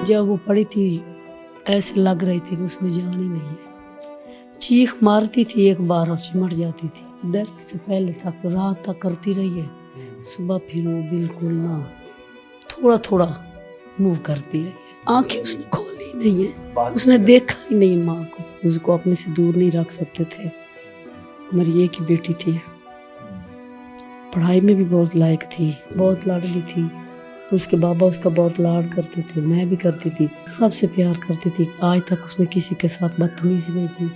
जब वो पड़ी थी ऐसे लग रही थी कि उसमें जान ही नहीं है। चीख मारती थी एक बार और चिमट जाती थी। डर से पहले तक रात तक करती रही है, सुबह फिर वो बिल्कुल ना थोड़ा थोड़ा मूव करती रही है। आंखें उसने खोली नहीं है, उसने देखा ही नहीं माँ को। उसको अपने से दूर नहीं रख सकते थे। हमारी एक ही बेटी थी, पढ़ाई में भी बहुत लायक थी, बहुत लाडली थी। उसके बाबा उसका बहुत लाड करते थे, मैं भी करती थी, सबसे प्यार करती थी। आज तक उसने किसी के साथ बदतमीजी नहीं की।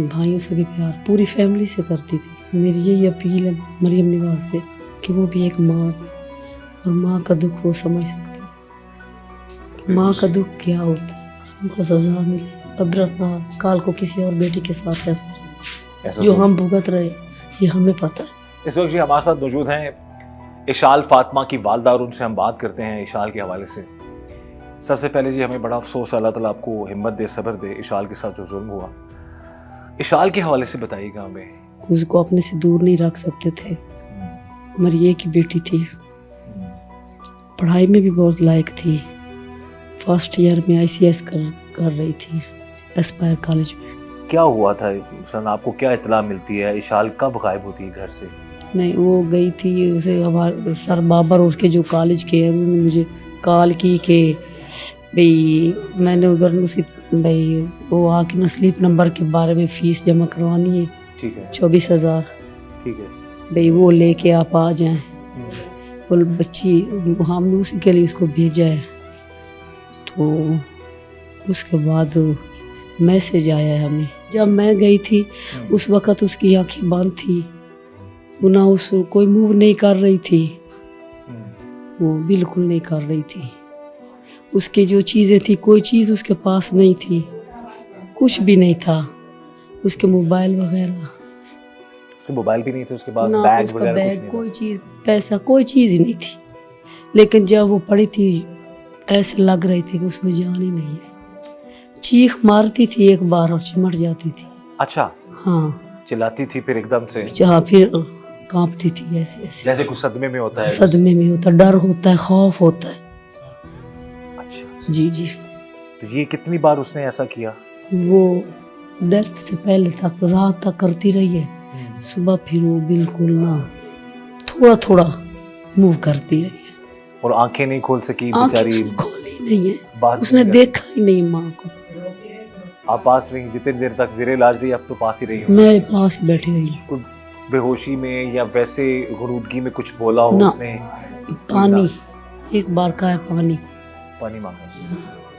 भाइयों से भी प्यार पूरी फैमिली से करती थी। मेरी यही अपील है मरियम निवाज से कि वो भी एक माँ है और माँ का दुख वो समझ सकती है। माँ का दुख क्या होता है, उनको सजा मिले, अबरत ना काल को किसी और बेटी के साथ ऐसा जो हम भुगत रहे, ये हमें पता है। इस वक्त जी हमारे साथ मौजूद हैं इशाल फातिमा की वालदा और उनसे हम बात करते हैं इशाल के हवाले से। सबसे पहले जी हमें बड़ा अफसोस, अल्लाह ताला आपको हिम्मत दे, सब्र दे। इशाल के साथ जो जुल्म हुआ, इशाल के हवाले से बताइएगा हमें। उसको अपने से दूर नहीं रख सकते थे। हमारी एक ही बेटी थी, पढ़ाई में भी बहुत लायक थी। फर्स्ट ईयर में ICS कर रही थी एस्पायर कॉलेज में। क्या हुआ था सन, आपको क्या इत्तला मिलती है? इशाल कब गायब होती है घर से? नहीं, वो गई थी, उसे हमारे सर बाबर उसके जो कॉलेज के हैं उन्होंने मुझे कॉल की कि भाई मैंने उधर उसकी भाई वो आके ना स्लीप नंबर के बारे में फ़ीस जमा करवानी है। ठीक है, 24,000। ठीक है भाई वो लेके आप आ जाएं। वो बच्ची हमने उसी के लिए उसको भेजा है। तो उसके बाद मैसेज आया है हमें। जब मैं गई थी उस वक़्त उसकी आंखें बंद थी, वो ना उस कोई मूव नहीं कर रही थी, वो बिल्कुल नहीं कर रही थी। उसकी जो चीज़ें थी कोई चीज़ उसके पास नहीं थी, कुछ भी नहीं था। उसके मोबाइल वगैरह, उसके मोबाइल भी नहीं थे उसके पास, ना बैग उसका वगैरह कुछ बैग, नहीं कोई चीज़, पैसा, कोई चीज़ ही नहीं थी। लेकिन जब वो पड़ी थी ऐसे लग रही थी कि उसमें जान ही नहीं है। चीख मारती थी एक बार और चिमट जाती थी। अच्छा, हाँ, चिल्लाती थी फिर एकदम से, जहाँ फिर कांपती थी ऐसे ऐसे, जैसे कुछ सदमे में होता है। सदमे में होता, डर होता है, खौफ होता है। अच्छा जी जी। तो ये कितनी बार उसने ऐसा किया? वो डर से पहले तक रात तक करती रही है, सुबह फिर वो बिल्कुल ना थोड़ा थोड़ा मूव करती रही है। और आंखें नहीं खोल सकी आंखें बेचारी? उसने खोली नहीं है, बात उसने नहीं देखा ही नहीं माँ को। आप पास रही जितनी देर तक ज़ेरे इलाज रही, अब तो पास ही रही हो? मैं पास बैठी रही हूँ। कुछ बेहोशी में या वैसे गुरूदगी में कुछ बोला हो ना, उसने? पानी एक बार का है, पानी पानी मांगा उसने।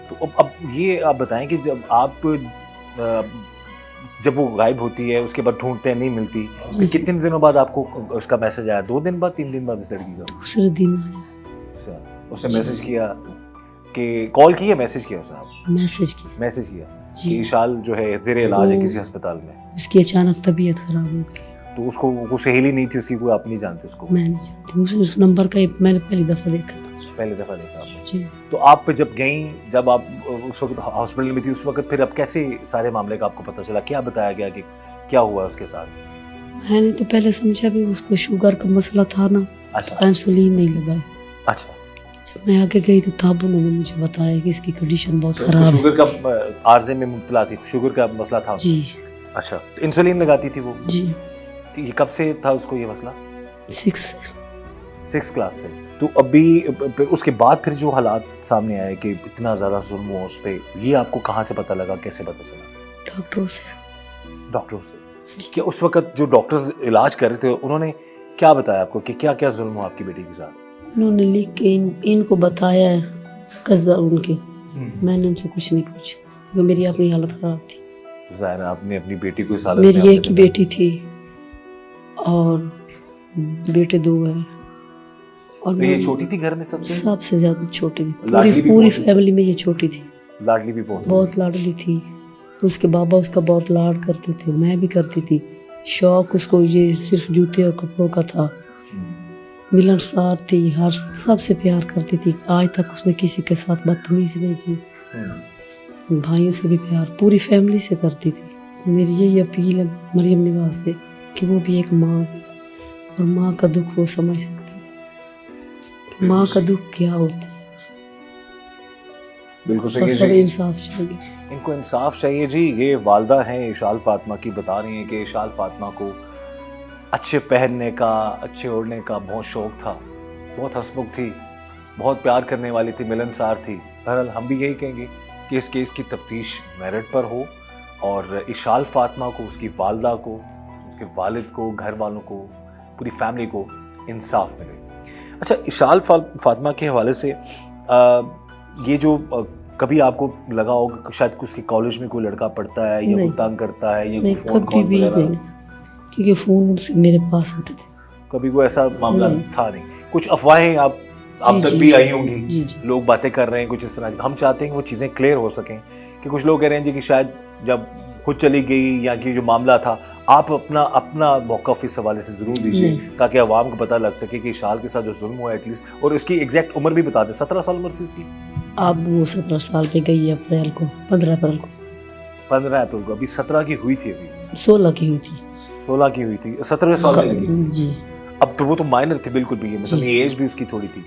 तो अब ये आप बताएं कि जब वो गायब होती है उसके बाद ढूंढते हैं, नहीं मिलती, फिर कितने दिनों बाद आपको उसका मैसेज आया? 2 दिन बाद, 3 दिन बाद इस लड़की का? दूसरे दिन आया। अच्छा, उसने मैसेज किया कि कॉल की है, मैसेज किया उसने? मैसेज किया कि इशाल जो है ज़ेरे इलाज है किसी अस्पताल में। उसकी अचानक तबीयत खराब हो गई। तो उसको कोई सहेली नहीं थी उसकी, कोई आप नहीं जानते उसको? मैं नहीं जानती, उस नंबर का मैंने पहली दफ़ा देखा। पहली दफ़ा देखा आपने? जी। तो आप जब गई, जब आप उस वक्त हॉस्पिटल में थी, उस वक्त फिर अब कैसे सारे मामले का आपको पता चला? क्या बताया गया कि क्या हुआ उसके साथ? मैंने तो पहले समझा भी उसको शुगर का मसला था ना। अच्छा, इंसुलिन नहीं लगा। अच्छा। जब मैं आगे गई तो तब उन्होंने मुझे बताया कि इसकी कंडीशन बहुत ख़राब है। शुगर का आर्जे में मुब्तला थी, शुगर का मसला था? जी। अच्छा, तो इंसुलिन लगाती थी वो? जी। तो ये कब से था उसको ये मसला? 6 क्लास से। तो अभी उसके बाद फिर जो हालात सामने आए कि इतना ज़्यादा जुल्म हुआ उस पर, ये आपको कहाँ से पता लगा, कैसे पता चला? डॉक्टरों से। क्या उस वक्त जो डॉक्टर्स इलाज कर रहे थे उन्होंने क्या बताया आपको कि क्या क्या जुल्म हुआ आपकी बेटी के साथ? उन्होंने लिख के इनको बताया है, कज़ा उनके। मैंने उनसे कुछ नहीं पूछा क्योंकि मेरी अपनी हालत ख़राब थी। ज़ाहिर है आपने अपनी बेटी को इस हालत में, मेरी एक ही बेटी थी और बेटे 2 हैं। और ये छोटी थी घर में सबसे ज़्यादा छोटी थी, पूरी फैमिली में ये छोटी थी। लाडली भी बहुत लाडली थी। उसके बाबा उसका बहुत लाड करते थे, मैं भी करती थी। शौक उसको ये सिर्फ जूते और कपड़ों का था। मिलनसार थी, हर सबसे प्यार करती थी। आज तक उसने किसी के साथ बदतमीजी नहीं की। भाइयों से भी प्यार पूरी फैमिली से करती थी। तो मेरी यही अपील है मरियम निवाज से कि वो भी एक माँ है और माँ का दुख वो समझ सकती है। माँ का दुख क्या होता है। بالکل بس صحیح اب ہے جی. انصاف چاہیے. ان کو انصاف چاہیے جی. یہ والدہ ہیں اشال فاطمہ کی، بتا رہی ہیں کہ اشال فاطمہ کو اچھے پہننے کا، اچھے اوڑھنے کا بہت شوق تھا، بہت ہنسمکھ تھی، بہت پیار کرنے والی تھی، ملنسار تھی. بہرحال ہم بھی یہی کہیں گے کہ اس کیس کی تفتیش میرٹ پر ہو اور اشال فاطمہ کو، اس کی والدہ کو، اس کے والد کو، گھر والوں کو، پوری فیملی کو انصاف ملے. اچھا، اشال فاطمہ کے حوالے سے یہ جو کبھی آپ کو لگا ہوگا کہ شاید اس کے کالج میں کوئی لڑکا پڑھتا ہے یا کوئی تنگ کرتا ہے یا کوئی نہیں، فون کبھی کال بھی وغیرہ، نہیں، کیونکہ فون سے میرے پاس ہوتے تھے. کبھی کوئی ایسا معاملہ نہیں. تھا نہیں؟ کچھ افواہیں آپ تک جی، بھی آئی ہوں گی، جی جی. لوگ باتیں کر رہے ہیں کچھ اس طرح کی. ہم چاہتے ہیں کہ وہ چیزیں کلیئر ہو سکیں، کہ کچھ لوگ کہہ رہے ہیں جی کہ شاید جب خود چلی گئی یا کہ جو معاملہ تھا، آپ اپنا موقف اس حوالے سے ضرور دیجیے تاکہ عوام کو پتہ لگ سکے کہ اشال کے ساتھ جو ظلم ہوا ایٹ لیسٹ. اور اس کی ایگزیکٹ عمر بھی بتا دیں. 17 سال عمر تھی اس کی؟ اب وہ 17 سال پہ گئی ہے، 15 اپریل کو. 15 اپریل کو. ابھی 17 کی ہوئی تھی، ابھی 16 کی ہوئی تھی. 16 کی ہوئی تھی، 17 سال میں لگی. جی. اب تو وہ تو مائنر تھی بالکل بھی، مثلا ایج بھی اس کی تھوڑی تھی.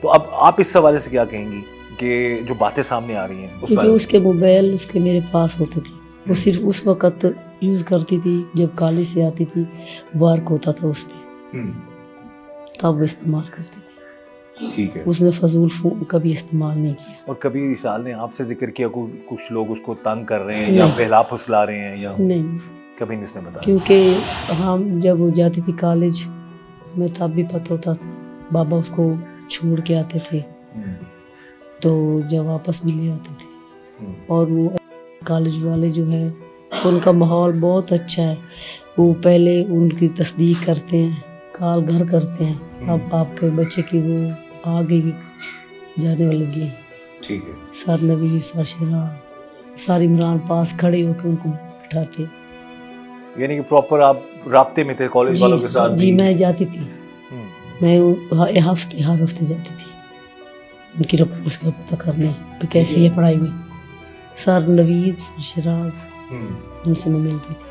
تو اب آپ اس حوالے سے کیا کہیں گی کہ جو باتیں سامنے آ رہی ہیں اس کیونکہ اس کے موبائل اس کے میرے پاس ہوتے تھے. وہ صرف اس وقت یوز کرتی تھی جب کالج سے آتی تھی، ورک ہوتا تھا اس میں، تب وہ استعمال کرتی تھی. ٹھیک ہے. اس نے فضول فون کبھی استعمال نہیں کیا. اور کبھی اشال نے آپ سے ذکر کیا کچھ لوگ اس کو تنگ کر رہے ہیں یا بہلا پھسلا رہے ہیں یا؟ نہیں، کبھی نہیں اس نے بتایا. کیونکہ ہم جب وہ جاتی تھی کالج، ہمیں تب بھی پتہ ہوتا تھا. بابا اس کو چھوڑ کے آتے تھے تو جب واپس بھی لے آتے تھے. اور وہ کالج والے جو ہے ان کا ماحول بہت اچھا ہے. وہ پہلے ان کی تصدیق کرتے ہیں، کال گھر کرتے ہیں، اب آپ کے بچے کی وہ آگے جانے لگی ہیں. ٹھیک ہے. سر نبی، سر شراز، سر عمران پاس کھڑے ہو کے ان کو بٹھاتے. یعنی کہ پراپر آپ رابطے میں تھے کالج والوں کے ساتھ؟ جی، میں جاتی تھی. میں ہر ہفتے جاتی تھی ان کی رپورٹس کا پتہ کرنے کہ کیسی ہے پڑھائی میں. سر نوید، سر شراز، ان سے میں ملتی تھی.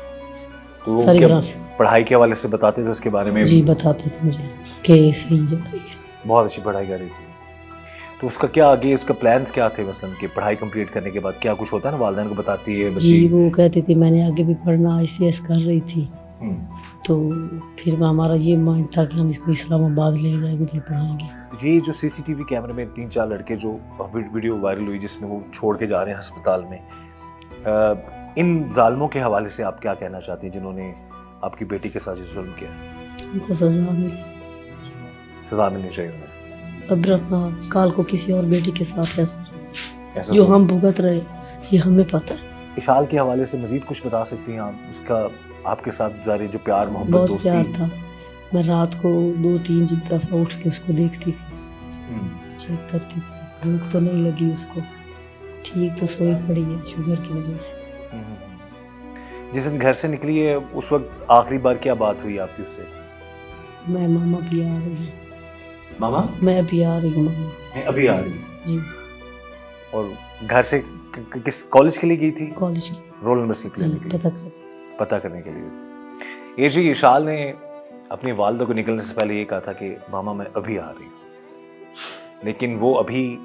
تو وہ سر عمران سے پڑھائی کے حوالے سے بتاتے تھے اس کے بارے میں؟ جی، بتاتے تھے مجھے کہ صحیح جا رہی ہے، بہت اچھی پڑھائی کر رہی تھی. تو اس کا کیا آگے، اس کا پلانس کیا تھے مثلاً کہ پڑھائی کمپلیٹ کرنے کے بعد کیا کچھ ہوتا ہے نا، والدین کو بتاتی ہے بچی؟ جی، وہ کہتی تھی میں نے آگے بھی پڑھنا، ICS کر رہی تھی. تو پھر ہمارا یہ مائنڈ تھا کہ ہم اس کو اسلام آباد لے جائیں گے، ادھر پڑھائیں گے. یہ جو CCTV کیمرے میں 3-4 لڑکے جو ویڈیو وائرل ہوئی جس میں وہ چھوڑ کے جا رہے ہیں ہسپتال میں، ان ظالموں کے حوالے سے آپ کیا کہنا چاہتے ہیں جنہوں نے آپ کی بیٹی کے ساتھ یہ ظلم کیا ہے؟ ان کو سزا ملے، سزا ملنی چاہیے انہیں. عبرت نہ کال کو کسی اور بیٹی کے ساتھ ایسا جو ہم بھگت رہے، یہ ہمیں پتہ ہے. اشال کے حوالے سے مزید کچھ بتا سکتی ہیں آپ؟ اس کا آپ کے ساتھ ظاہر جو پیار محبت بہت دوستی پیار تھا. میں رات کو 2-3 دفعہ اٹھ کے اس کو دیکھتی تھی، چیک کرتی تھی. بھوک تو نہیں لگی اس کو، ٹھیک تو سوئی پڑی ہے شوگر کی وجہ سے. جس دن گھر سے نکلی ہے اس وقت آخری بار کیا بات ہوئی آپ کی اس سے؟ میں ماما بھی آ رہی ہوں، ماما میں ابھی آ رہی ہوں، ماما میں ابھی آ رہی جی. اور گھر سے کس کالج کے لیے گئی تھی؟ کالج کی رول نمبر سلپ لینے کے لیے، پتہ کرنے کے لیے. یہ جی اشال نے اپنی والدہ کو نکلنے سے پہلے یہ کہا تھا کہ ماما میں ابھی آ رہی ہوں، لیکن وہ ابھی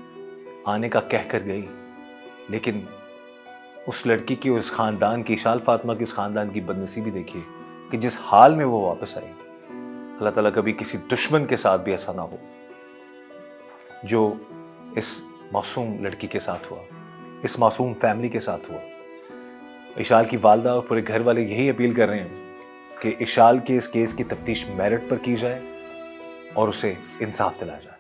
آنے کا کہہ کر گئی. لیکن اس لڑکی کی، اس خاندان کی، اشال فاطمہ کی اس خاندان کی بدنصیبی دیکھیے کہ جس حال میں وہ واپس آئی. اللہ تعالیٰ کبھی کسی دشمن کے ساتھ بھی ایسا نہ ہو جو اس معصوم لڑکی کے ساتھ ہوا، اس معصوم فیملی کے ساتھ ہوا. اشال کی والدہ اور پورے گھر والے یہی اپیل کر رہے ہیں کہ اشال کے اس کیس کی تفتیش میرٹ پر کی جائے اور اسے انصاف دلایا جائے.